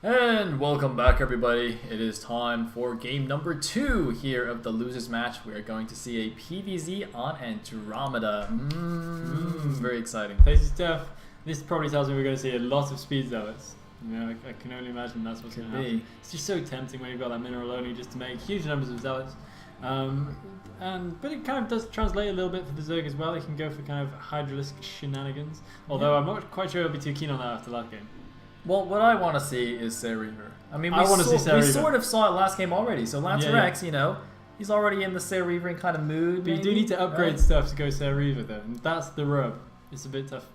And welcome back, everybody. It is time for game number 2 here of the losers match. We are going to see a PvZ on Andromeda. Very exciting. Tasty stuff. This probably tells me we're going to see a lot of speed zealots. You know, I can only imagine that's what's going to happen. It's just so tempting when you've got that mineral only just to make huge numbers of zealots. But it kind of does translate a little bit for the Zerg as well. It can go for kind of hydralisk shenanigans. Although I'm not quite sure I'll be too keen on that after that game. Well, what I want to see is Reaver. I mean, I want to see we sort of saw it last game already. So Lancer X, you know, he's already in the Reaver kind of mood. But you do need to upgrade stuff to go Reaver though, and that's the rub. It's a bit tough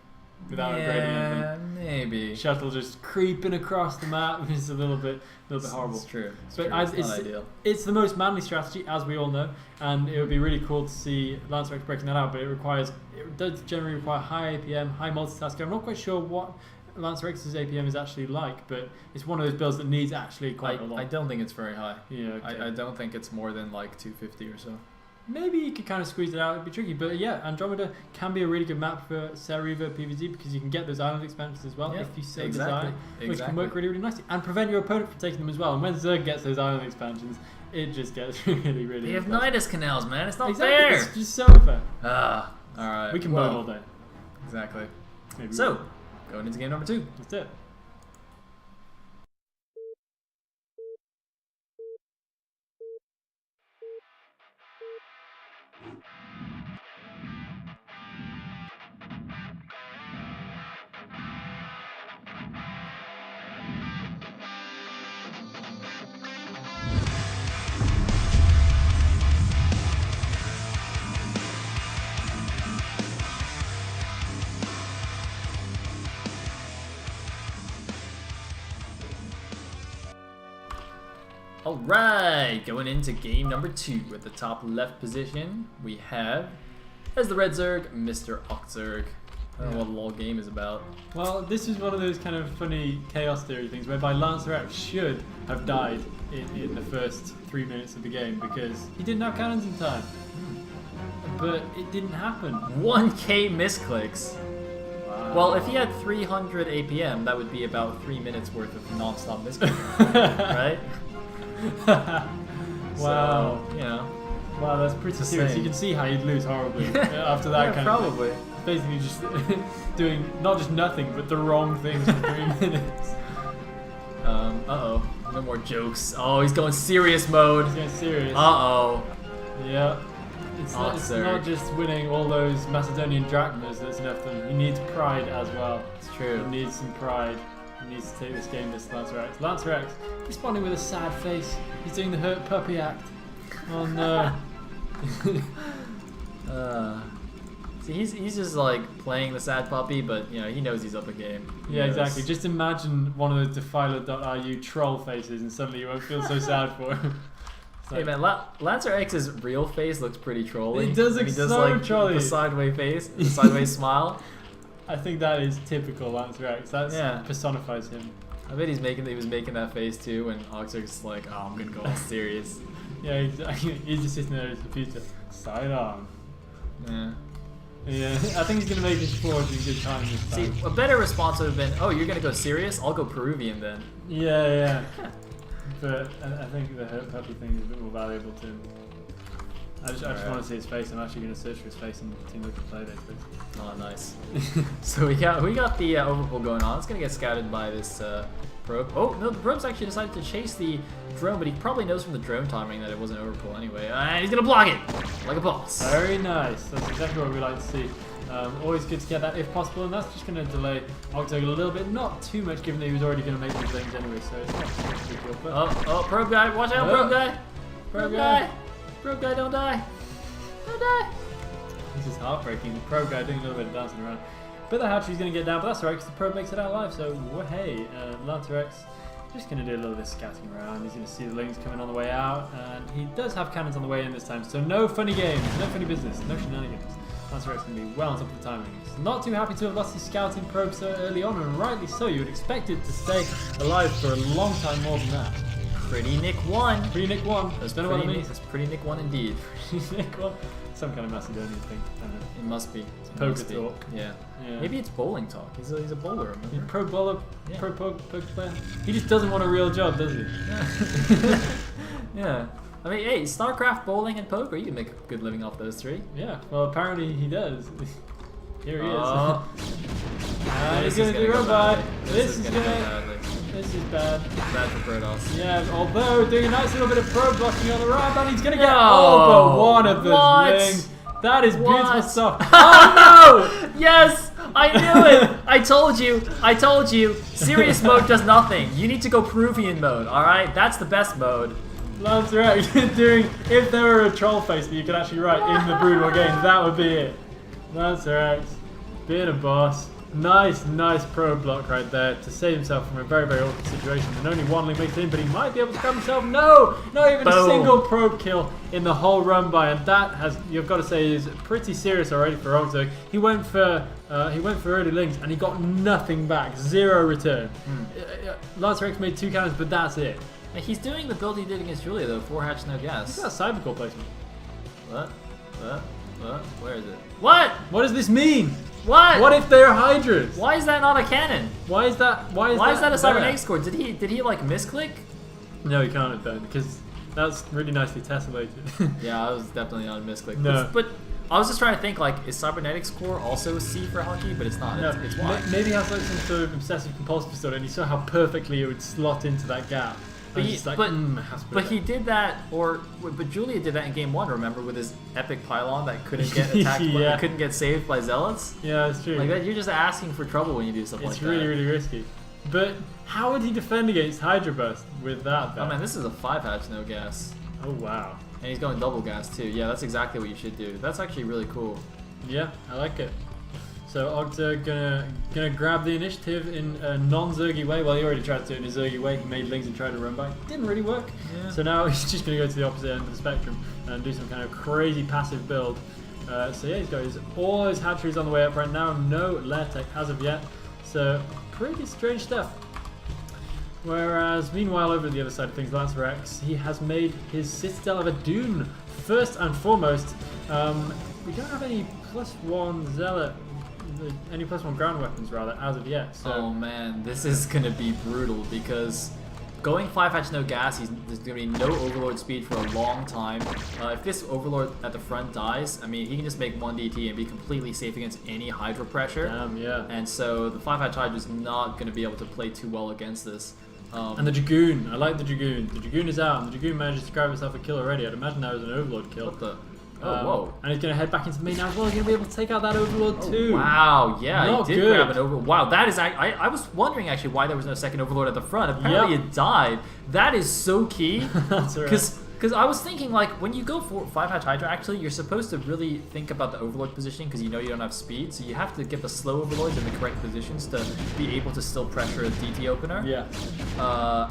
without upgrading anything. Maybe. Shuttle just creeping across the map is a little bit horrible. It's true. But it's not ideal. It's the most manly strategy, as we all know, and it would be really cool to see Lancer X breaking that out. But it does generally require high APM, high multitasking. I'm not quite sure what Lancer X's APM is actually like, but it's one of those builds that needs actually quite a lot. I don't think it's very high. Yeah, okay. I don't think it's more than like 250 or so. Maybe you could kind of squeeze it out. It'd be tricky, but yeah, Andromeda can be a really good map for Reaver PvZ because you can get those island expansions as well if you so desire, which can work really, really nicely and prevent your opponent from taking them as well. And when Zerg gets those island expansions, it just gets really, really. They have Nidus canals, man. It's not fair. fair. It's just so unfair. All right. We can burn all day. Exactly. Maybe so, going into game number 2. That's it. Alright, going into game number 2. At the top left position, we have, as the red Zerg, Mr. Oxzerg. I don't know what the whole game is about. Well, this is one of those kind of funny chaos theory things whereby Lancer X should have died in the first 3 minutes of the game because he didn't have cannons in time. But it didn't happen. 1k misclicks. Wow. Well, if he had 300 APM, that would be about 3 minutes worth of non-stop misclicks, right? Wow. So, you know. Wow, that's pretty serious. You can see how you'd lose horribly after that kind probably. of thing. Basically just doing not just nothing, but the wrong things for 3 minutes. Uh-oh. No more jokes. Oh, he's going serious mode. He's going serious. Uh-oh. Yeah. It's not just winning all those Macedonian drachmas that's enough for him. He needs pride as well. It's true. He needs some pride. He needs to take this game to Lancer X. Lancer X responding with a sad face. He's doing the hurt puppy act. Oh no. See, he's just like playing the sad puppy, but you know he knows he's up a game. Yeah, exactly. Just imagine one of those defiler.ru troll faces, and suddenly you won't feel so sad for him. Hey man, Lancer X's real face looks pretty trolly. It does look so trolly. The sideways face, the sideways smile. I think that is typical Lancer X. That personifies him. I bet he was making that face too when Oxzerg's like, oh, I'm gonna go all serious. Yeah, exactly. He's just sitting there at his computer. Side on. Yeah. Yeah, I think he's gonna make his forge in good time this time. See, a better response would have been, oh, you're gonna go serious? I'll go Peruvian then. Yeah. But I think the hurt puppy thing is a bit more valuable to him. I just want to see his face. I'm actually going to search for his face in Team Liquid Playdays. Oh, nice. So we got the overpull going on. It's going to get scouted by this probe. Oh, no, the probe's actually decided to chase the drone, but he probably knows from the drone timing that it wasn't overpull anyway. And he's going to block it like a boss. Very nice. That's exactly what we like to see. Always good to get that if possible, and that's just going to delay Oxzerg a little bit. Not too much, given that he was already going to make these things anyway, so it's not such a big deal. But probe guy, watch out, probe guy! Probe guy! Probe guy, don't die! Don't die! This is heartbreaking. The probe guy doing a little bit of dancing around. But the hatchery's going to get down, but that's alright, because the probe makes it out alive, so hey, Lancer X just going to do a little bit of scouting around. He's going to see the lings coming on the way out, and he does have cannons on the way in this time, so no funny games, no funny business, no shenanigans. Lancer X is going to be well on top of the timings. Not too happy to have lost his scouting probe so early on, and rightly so. You would expect it to stay alive for a long time more than that. Pretty Nick 1. Pretty Nick 1. That's pretty Nick 1 indeed. Pretty Nick 1. some kind of Macedonian thing. I don't know. It must be. Poker talk. Yeah. Yeah. Maybe it's bowling talk. He's a bowler, remember? Pro bowler, Yeah. pro poker player. He just doesn't want a real job, does he? Yeah. Yeah. I mean, hey, StarCraft, bowling, and poker, you can make a good living off those three. Yeah. Well, apparently he does. Here he is. Oh. And he's This is gonna do go run by. badly. This is go gonna. badly. This is bad. Bad for Protoss. Yeah, although doing a nice little bit of pro blocking on the right, and he's gonna get No. all but one of those What? things. That is beautiful What? stuff. Oh no! Yes! I knew it! I told you! I told you! Serious mode does nothing. You need to go Peruvian mode, alright? That's the best mode. Lancer X doing, if there were a troll face that you could actually write in the Brood War games, that would be it. Lancer X, being a boss. Nice pro block right there to save himself from a very awkward situation. And only one link makes it in, but he might be able to grab himself. No! Not even a Boom. single probe kill in the whole run by, and that has, you've got to say, is pretty serious already for Ro16. He went for early links and he got nothing back, 0 return. Lancer X made 2 cannons, but that's it. He's doing the build he did against Julia though, 4 hatch, no Look gas. at that cybercore placement. What? Where is it? What? What does this mean? What? What if they're Hydras? Why is that not a cannon? Why is that? Why is Why that is that a there? cybernetic score? Did he like misclick? No, he can't have done because that's really nicely tessellated. Yeah, I was definitely not a misclick. No. But I was just trying to think like, is cybernetics core also C for hockey? But it's not. No, It's Y. maybe he has like some sort of obsessive compulsive disorder, and he saw how perfectly it would slot into that gap. But And he- he's just like, but- it has to be But there." he did that, but Julia did that in game 1. Remember, with his epic pylon that couldn't get attacked, Yeah. that couldn't get saved by zealots. Yeah, it's true. Like that, you're just asking for trouble when you do stuff like It's that. really risky. But how would he defend against Hydra Burst with that? Oh man, this is a 5 hatch, no gas, Oh wow. and he's going double gas too. Yeah, that's exactly what you should do. That's actually really cool. Yeah, I like it. So Ogta gonna grab the initiative in a non-Zergy way. Well, he already tried to do it in a Zergy way. He made Lings and tried to run by. Didn't really work. Yeah. So now he's just gonna go to the opposite end of the spectrum and do some kind of crazy passive build. So yeah, he's got all his hatcheries on the way up right now. No Lairtech as of yet. So pretty strange stuff. Whereas meanwhile, over the other side of things, Lancer X, he has made his Citadel of Adun first and foremost. We don't have any +1 zealot. Any +1 ground weapons rather as of yet. So Oh man, this is gonna be brutal because going 5 hatch no gas, there's gonna be no overlord speed for a long time. If this overlord at the front dies, I mean he can just make 1 DT and be completely safe against any Hydra pressure. yeah. And so the 5 hatch Hydra is not gonna be able to play too well against this. And the Dragoon, I like the Dragoon. The Dragoon is out, and the Dragoon manages to grab himself a kill already. I'd imagine that was an Overlord kill. What the? Oh, whoa. And he's going to head back into the main now as well. He's going to be able to take out that Overlord too. Wow, yeah, Not he did good. grab an Overlord. Wow, that is... I was wondering actually why there was no second Overlord at the front. Apparently Yep. it died. That is so key. That's alright. Because I was thinking, like, when you go for 5 hatch Hydra, actually, you're supposed to really think about the Overlord positioning because you know you don't have speed. So you have to get the slow Overlords in the correct positions to be able to still pressure a DT opener. Yeah.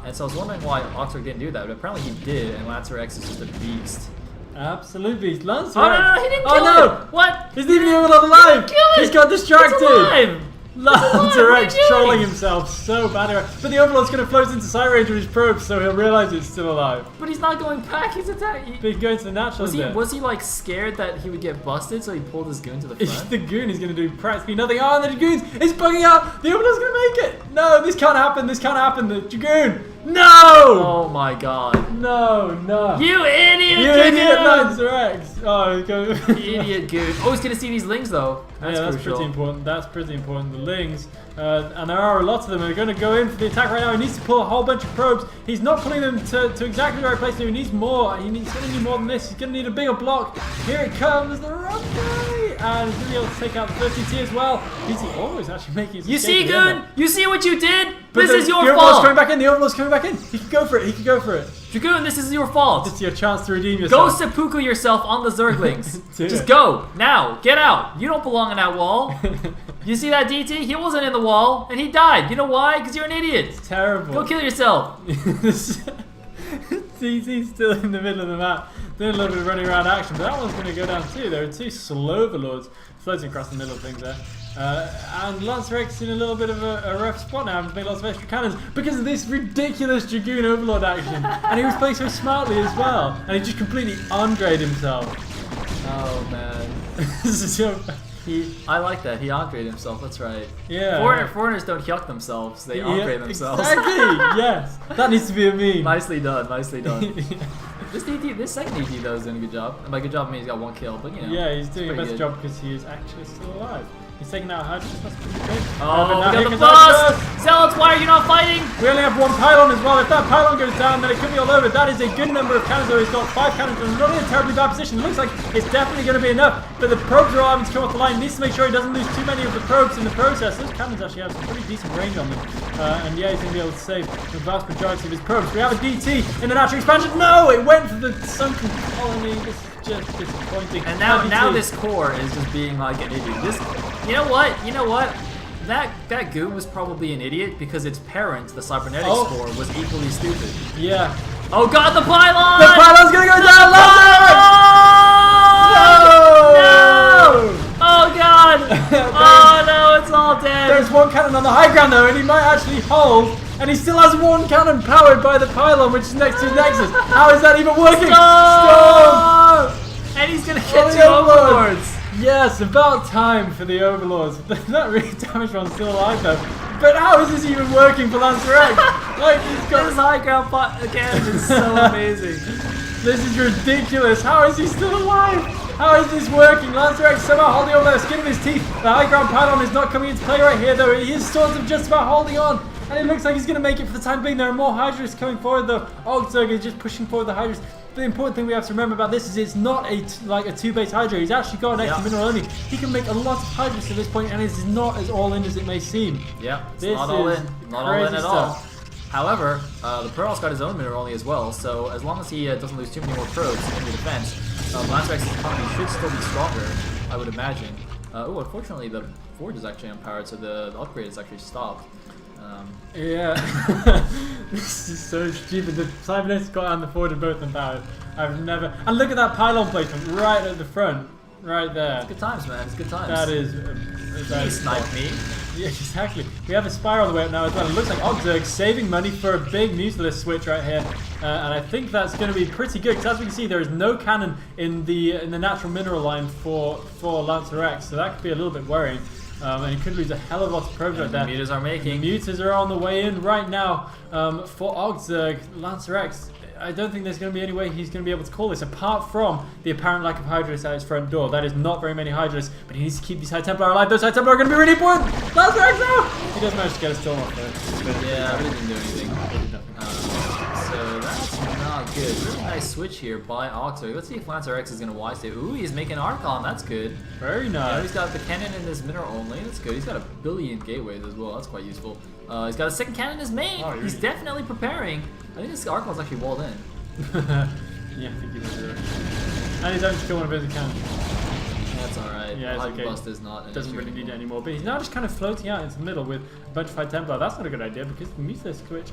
And so I was wondering why Oxford didn't do that, but apparently he did, and Lancer X is just a beast. Absolutely. Lancer Oh, no, X. he didn't Oh kill no! it! What? Isn't even the Overlord alive! Kill it! He's got distracted! It's alive! Lancer What are X you doing? trolling himself so bad. But the Overlord's going to float into Side Range with his probes, so he'll realise it's still alive. But he's not going back, he's attacking. But he's going to the natural bit. Was he like scared that he would get busted, so he pulled his goon to the It's front? the Goon is going to do practically nothing. Oh, and the Dragoons is bugging out. The Overlord's going to make it. No, this can't happen. This can't happen. The Dragoon. No! Oh my god. No, no. You idiot! You Dragoon! idiot, Lancer X. Oh, go. Idiot goon. Oh, he's gonna see these lings though. That's That's crucial. pretty important. That's pretty important. The Lings, and there are a lot of them. Are going to go in for the attack right now. He needs to pull a whole bunch of probes. He's not pulling them to exactly the right place. He needs more. He's going to need more than this. He's going to need a bigger block. Here it comes. The wrong way. And he's going to be able to take out the first DT as well. DT always actually making his You escape see, at the end goon? there. You see what you did? But This is your The Overlord's fault. coming back in. The Overlord's coming back in. He can go for it. He can go for it. Dragoon, this is your fault. It's your chance to redeem Go yourself. seppuku yourself on the Zerglings. Do Just it. go now. Get out. You don't belong in that wall. You see that DT? He wasn't in the wall, and he died. You know why? Because you're an idiot. Terrible. Go kill yourself. DT's still in the middle of the map, doing a little bit of running around action, but that one's going to go down too. There are 2 slow Overlords floating across the middle of things there. And Lancer X in a little bit of a rough spot now, having to make lots of extra cannons because of this ridiculous Dragoon Overlord action. And he was playing so smartly as well, and he just completely ungraded himself. Oh man. This is so. I like that. He upgraded himself. That's right. Yeah. Foreigners don't yuck themselves. They upgrade themselves. Exactly. Yes. That needs to be a meme. Nicely done. Nicely done. This second ET though is doing a good job. And by good job I mean he's got 1 kill, but you know. Yeah, he's doing a best good. job because he is actually still alive. He's taking out hydrogen. That's pretty good. Oh, but now we here got the comes our bust! Zealots, why are you not fighting? We only have 1 pylon as well. If that pylon goes down, then it could be all over. That is a good number of cannons, though. He's got 5 cannons, and not in a terribly bad position. It looks like it's definitely going to be enough. But the probes are all having to come off the line. He needs to make sure he doesn't lose too many of the probes in the process. Those cannons actually have some pretty decent range on them. And yeah, he's going to be able to save the vast majority of his probes. We have a DT in the natural expansion. No! It went for the sunken colony. This is just disappointing. And now this core is just being like an idiot. You know what? That goon was probably an idiot because its parent, the cybernetic spore, was equally stupid. Yeah. Oh god, the pylon! The pylon's gonna go down! No! Oh god! Oh no, it's all dead! There's 1 cannon on the high ground though, and he might actually hold. And he still has 1 cannon powered by the pylon, which is next to his nexus. How is that even working? Stop! And he's gonna get 2 overlords! Yes, about time for the overlords. That really damaged one's still alive though. But how is this even working for Lancer X? Like he's got this high ground pot again is so amazing. This is ridiculous. How is he still alive? How is this working? Lancer X somehow holding on by the skin of his teeth. The high ground pylon is not coming into play right here though. He is sort of just about holding on. And it looks like he's going to make it for the time being. There are more Hydras coming forward though. Ogzerg is just pushing forward the Hydras. The important thing we have to remember about this is it's not like a 2-base Hydra. He's actually got an extra mineral only. He can make a lot of Hydras at this point, and it's not as all in as it may seem. Yeah, it's not all in. Not all in at all. However, the Pearl's got his own mineral only as well, so as long as he doesn't lose too many more probes in the defense, Lancer X's economy should still be stronger, I would imagine. Oh, unfortunately the Forge is actually unpowered, so the upgrade is actually stopped. Yeah, this is so stupid. The Cybernetics got and the Forge are both empowered. I've never. And look at that pylon placement right at the front, right there. It's good times, man. It's good times. That is. He sniped me. Yeah, exactly. We have a Spire on the way up now as well. It looks like Ogzerg saving money for a big Mutalist switch right here, and I think that's going to be pretty good because as we can see, there is no cannon in the natural mineral line for Lancer X, so that could be a little bit worrying. And he could lose a hell of a lot of probes right there. The mutas are making. The mutas are on the way in right now for Ogzerg. Lancer X, I don't think there's going to be any way he's going to be able to call this apart from the apparent lack of Hydras at his front door. That is not very many Hydras, but he needs to keep these High Templar alive. Those High Templar are going to be really important. Lancer X now! He does manage to get a storm off though. Yeah, but he didn't do anything. So that's not good. Really nice switch here by Ogzerg. Let's see if Lancer X is going to wise it. Ooh, he's making Archon. That's good. Very nice. Yeah, he's got the cannon in his mineral only. That's good. He's got 1 billion gateways as well. That's quite useful. He's got a 2nd cannon in his main. Oh, he's definitely preparing. I think this Archon's actually walled in. Yeah, I think he was right. And he's having to kill one of his cannons. That's alright. Yeah, it's okay. Bust is not Doesn't really need it anymore. But he's now just kind of floating out into the middle with a bunch of High Templar. That's not a good idea because the Mutalist switch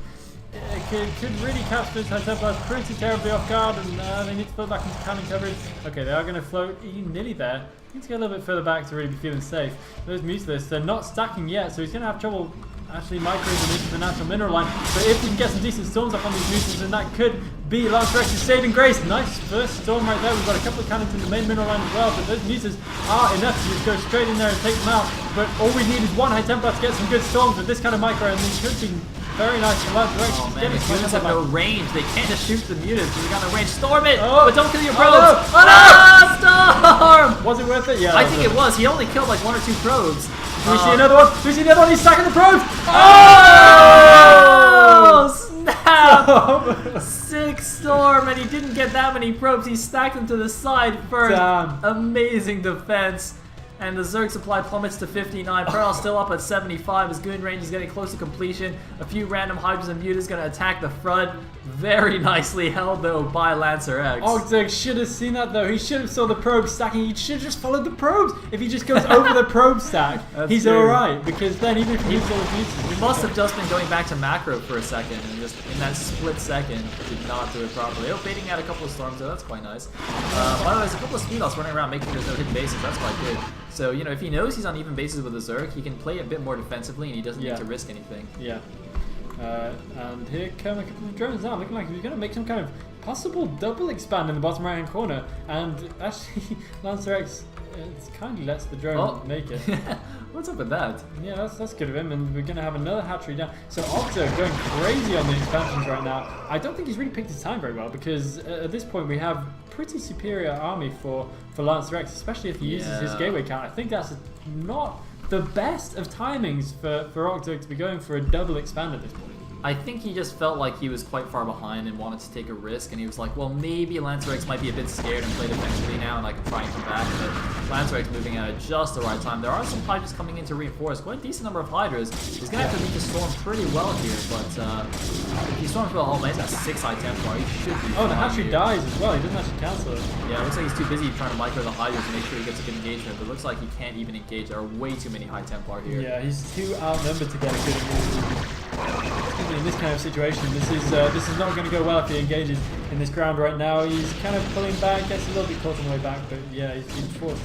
could really catch those High Templars pretty terribly off guard, and they need to float back into cannon coverage. Okay, they are going to float nearly there. He needs to get a little bit further back to really be feeling safe. Those Mutalists, they're not stacking yet, so he's going to have trouble actually microing into the natural mineral line. But if we can get some decent storms up on these Mutants, then that could be Lancer X's saving grace. Nice first storm right there. We've got a couple of cannons in the main mineral line as well, but those Mutants are enough to just go straight in there and take them out. But all we need is 1 High Templar to get some good storms with this kind of micro, and it should be very nice for Lancer X. Oh man, these mutants have no range. They can't just shoot the mutants. They got no range. Storm it! Oh. But don't kill your probes! Oh, no. Oh, no. Ah, storm! Was it worth it? Yeah. I think it was. He only killed like 1 or 2 probes. Do we see another one? Do we see another one? He's stacking the probes! Oh! Snap! 6 storm, and he didn't get that many probes. He stacked them to the side first. Damn. Amazing defense. And the Zerg supply plummets to 59. Pearl's still up at 75. His goon range is getting close to completion. A few random Hydras and Mutas going to attack the front. Very nicely held though by Lancer X. Ogzerg should have seen that though. He should have saw the probe stacking. He should have just followed the probes. If he just goes over the probe stack, he's alright. Because then even if he hits all the Mutas, he must have just been going back to macro for a second and just in that split second did not do it properly. Oh, baiting out a couple of storms though. That's quite nice. By the way, there's a couple of speed offs running around making there's no hidden bases. That's quite good. So, you know, if he knows he's on even bases with a Zerg, he can play a bit more defensively and he doesn't need to risk anything. Yeah. And here come a couple of drones now, looking like he's going to make some kind of possible double expand in the bottom right hand corner, and actually Lancer X kindly lets the drone make it. What's up with that? Yeah, that's good of him, and we're going to have another hatchery down. So Octo going crazy on the expansions right now. I don't think he's really picked his time very well, because at this point we have pretty superior army for Lancer X, especially if he uses his gateway count. I think that's not the best of timings for Octo to be going for a double expand at this point. I think he just felt like he was quite far behind and wanted to take a risk, and he was like, well, maybe Lancer X might be a bit scared and play defensively now, and I can try and come back, but Lancer X moving out at just the right time. There are some Hydras coming in to reinforce, quite a decent number of Hydras. He's going to have to meet the Storm pretty well here, but if he storms well, he's got 6 High Templar, he should be the hatchery dies as well, he doesn't actually cancel it. Yeah, it looks like he's too busy trying to micro the Hydras to make sure he gets a good engagement, but it looks like he can't even engage. There are way too many High Templar here. Yeah, he's too outnumbered to get a good engagement. In this kind of situation, this is not going to go well if he engages in this ground right now. He's kind of pulling back, gets a little bit caught on the way back, but yeah, he's been forced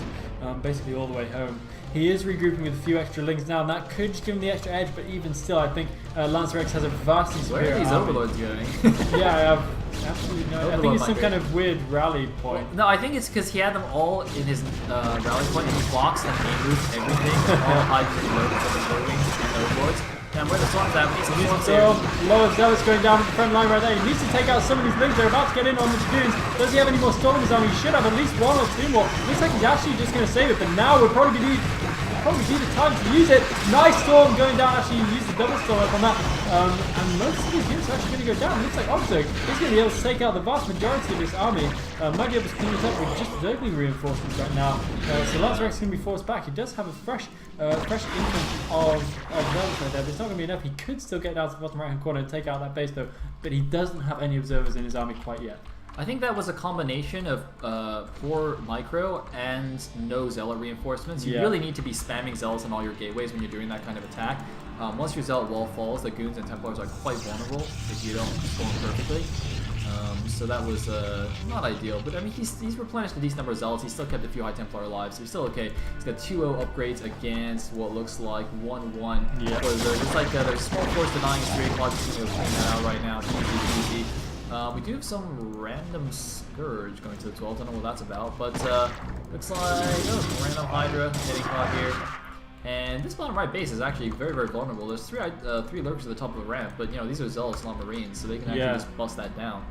basically all the way home. He is regrouping with a few extra lings now, and that could just give him the extra edge, but even still, I think Lancer X has a vastly superior Where are these army. Overlords going? Yeah, I have absolutely no idea. I think it's some kind of weird rally point. Well, no, I think it's because he had them all in his rally point, and he blocks and he moves everything, all Hydras and Lurks of the Wings and Overlords. And where the Storm's at, he's Lower Zealous going down the front line right there. He needs to take out some of these lings. They're about to get in on the Dragoons. Does he have any more Storm in his army? He should have at least 1 or 2 more. Looks like he's actually just going to save it, but now we're probably going to need the time to use it. Nice Storm going down. Actually, he used the double Storm up on that. And most of these units are actually going to go down. It looks like Octo is going to be able to take out the vast majority of this army. Might be able to clean it up with just Zergling reinforcements right now. So Lancer X is going to be forced back. He does have a fresh infant of Zealots right there, but it's not going to be enough. He could still get down to the bottom right hand corner and take out that base though, but he doesn't have any observers in his army quite yet. I think that was a combination of poor micro and no Zealot reinforcements. You really need to be spamming Zealots on all your gateways when you're doing that kind of attack. Once your Zealot wall falls, the Goons and Templars are quite vulnerable if you don't storm perfectly. So that was not ideal, but I mean he's replenished a decent number of Zealots. He still kept a few High Templar alive, so he's still okay. He's got 2-0 upgrades against what looks like 1-1. Yeah. Looks like there's small force denying 3 o'clock. Just going to clean that out right now. Easy. We do have some random Scourge going to the 12. I don't know what that's about, but looks like random Hydra getting caught here. And this bottom right base is actually very, very vulnerable. There's 3 lurkers at the top of the ramp, but these are Zealots, not Marines, so they can actually just bust that down.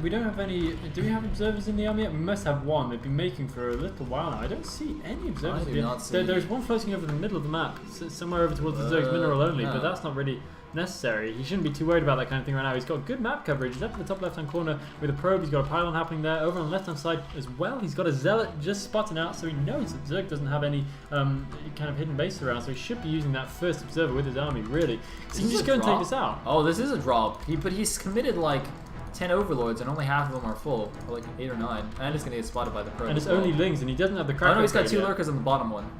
We don't have any. Do we have observers in the army yet? We must have 1. They've been making for a little while now. I don't see any observers. I do not see. There's one floating over the middle of the map, somewhere over towards the Zerg's mineral only, but that's not really necessary. He shouldn't be too worried about that kind of thing right now. He's got good map coverage. He's up in the top left-hand corner with a probe. He's got a pylon happening there. Over on the left-hand side as well, he's got a Zealot just spotting out, so he knows that Zerg doesn't have any kind of hidden base around, so he should be using that first observer with his army, really. So he can just go and take this out. Oh, this is a drop. But he's committed like 10 Overlords, and only half of them are full, or like 8 or 9, and it's going to get spotted by the probe. And it's only Lings, and he doesn't have the crack. Oh no, he's got 2 lurkers on the bottom one.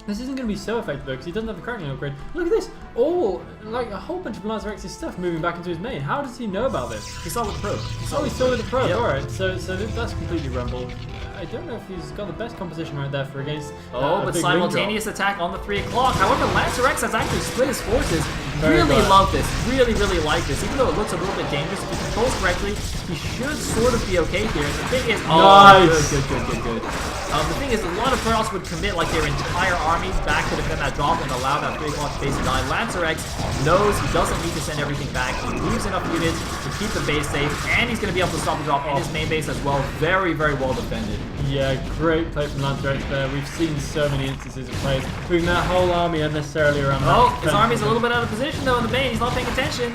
This isn't going to be so effective though, because he doesn't have the Kraken upgrade. Look at this! All, like a whole bunch of Lancer X's stuff moving back into his main. How does he know about this? He saw with the probe. He saw with the probe, alright. So that's completely rumbled. I don't know if he's got the best composition right there for against. But simultaneous attack on the should 3 o'clock. However, Lancer X has actually split his forces. Very really bad. Love this. Really like this. Even though it looks a little bit dangerous, if he controls correctly, he should sort of be okay here. The thing is, nice. Good. The thing is, a lot of Protoss would commit like their entire armies back to defend that drop and allow that 3 o'clock base to die. Lancer X knows he doesn't need to send everything back. He leaves enough units to keep the base safe, and he's going to be able to stop the drop in his main base as well. Very well defended. Yeah, great play from Lancer X there. We've seen so many instances of plays moving that whole army unnecessarily around. His army's a little bit out of position though in the main. He's not paying attention.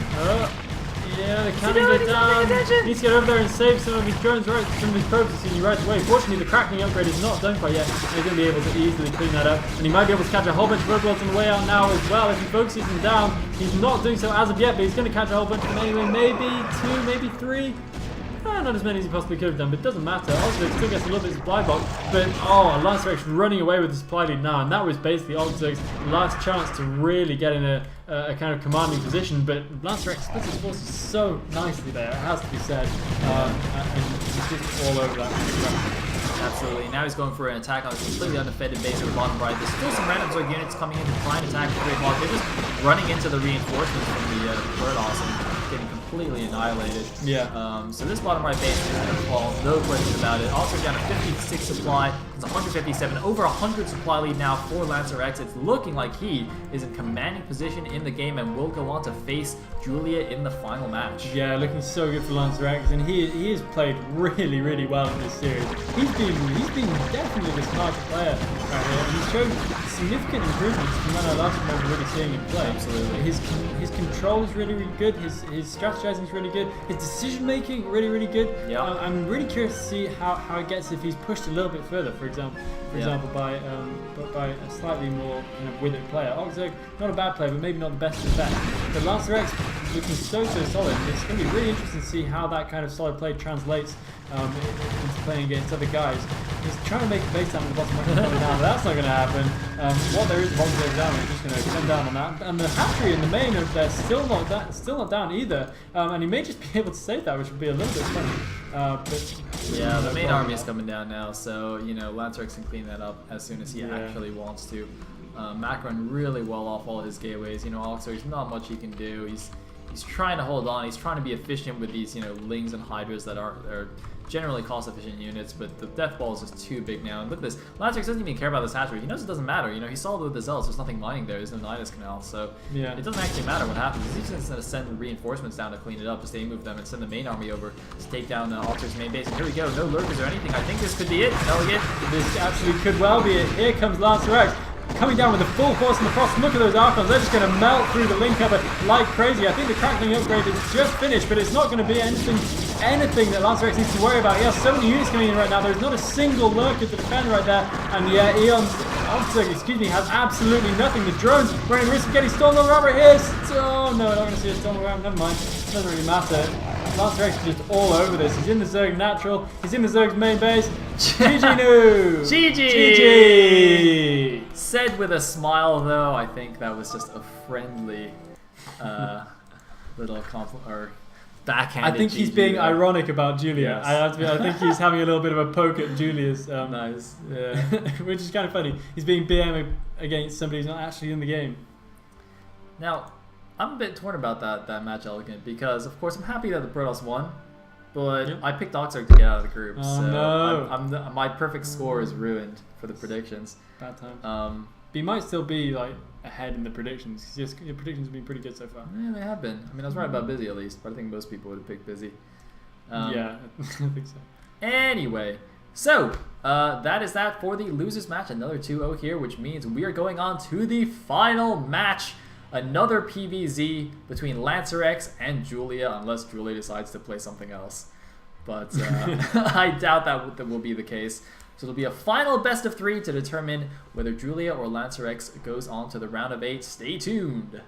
Yeah, the cannon get down. He needs to get over there and save some of these drones, right? Some of these probes to see right away. Fortunately, the Kraken upgrade is not done quite yet. He's going to be able to easily clean that up. And he might be able to catch a whole bunch of Overlords on the way out now as well. If he focuses them down, he's not doing so as of yet, but he's going to catch a whole bunch of them anyway. Maybe 2, maybe 3. Not as many as he possibly could have done, but it doesn't matter. Ogzerg still gets a little bit of supply box, but Lancer X running away with the supply lead now, and that was basically Ogzerg's last chance to really get in a kind of commanding position, but Lancer X splits his forces so nicely there, it has to be said, and he's just all over that. Absolutely. Now he's going for an attack on this completely undefended base at the bottom right. There's still some random Zerg units coming in to try and attack the 3 o'clock. They're just running into the reinforcements from the Protoss. getting completely annihilated. Yeah. So this bottom right base is going to fall, no question about it. Also down to 56 supply, it's 157, over 100 supply lead now for Lancer X. It's looking like he is in commanding position in the game and will go on to face Julia in the final match. Yeah, looking so good for Lancer X, and he has played really, really well in this series. He's been definitely the smarter player right here, and he's shown significant improvements from when I last remember really seeing him play. Absolutely. His control is really, really good. His strategizing is really good. His decision making really, really good. Yeah. I'm really curious to see how it gets if he's pushed a little bit further. For example, by a slightly more kind of withered player. Oxzerg, not a bad player, but maybe not the best of the best. But Lancer X looking so solid. It's going to be really interesting to see how that kind of solid play translates into playing against other guys. He's trying to make a base down at the bottom right now, but that's not going to happen. What there is of Oxzerg down, we're just going to come down on that. And the hatchery in the main, they're still not down either. And he may just be able to save that, which would be a little bit funny. But yeah, the main army is coming down now, so Lancer X can clean that up as soon as he actually wants to. Macron really well off all his gateways. Oxzerg, there's not much he can do. He's trying to hold on. He's trying to be efficient with these Lings and Hydras that are generally cost-efficient units, but the death ball is just too big now. And look at this, Lancer X doesn't even care about this hatchery. He knows it doesn't matter. He saw it with the Zealots. There's nothing mining there. There's no Nidus Canal, so it doesn't actually matter what happens. He's just going to send reinforcements down to clean it up, just move them and send the main army over to take down Oxzerg's main base. And here we go. No lurkers or anything. I think this could be it. Elegant. This absolutely could well be it. Here comes Lancer X. Coming down with the full force in the frost. Look at those Archons. They're just going to melt through the link cover like crazy. I think the crackling upgrade is just finished, but it's not going to be anything that Lancer X needs to worry about. He has so many units coming in right now. There's not a single lurker to defend right there. And yeah, Oxzerg, has absolutely nothing. The drones running risk of getting stolen over here. Oh no, we're not going to see a stolen around. Never mind. It doesn't really matter. Lancer X is just all over this. He's in the Zerg natural. He's in the Zerg's main base. GG no! GG! Said with a smile, though. I think that was just a friendly little compliment or backhand. I think he's being ironic about Julia. Yes. I think he's having a little bit of a poke at Julia's. Nice. Yeah, which is kind of funny. He's being BM against somebody who's not actually in the game. Now, I'm a bit torn about that match, Elegant, because of course I'm happy that the Protoss won, but I picked Oxzerg to get out of the group, so no. my perfect score is ruined for the predictions. Bad time. But you might still be like ahead in the predictions. Your predictions have been pretty good so far. Yeah, they have been. I mean, I was right about Busy at least, but I think most people would have picked Busy. Yeah, I think so. Anyway, so that is that for the losers match. Another 2-0 here, which means we are going on to the final match. Another PvZ between Lancer X and Julia, unless Julia decides to play something else. But I doubt that will be the case. So it'll be a final best of 3 to determine whether Julia or Lancer X goes on to the round of 8. Stay tuned.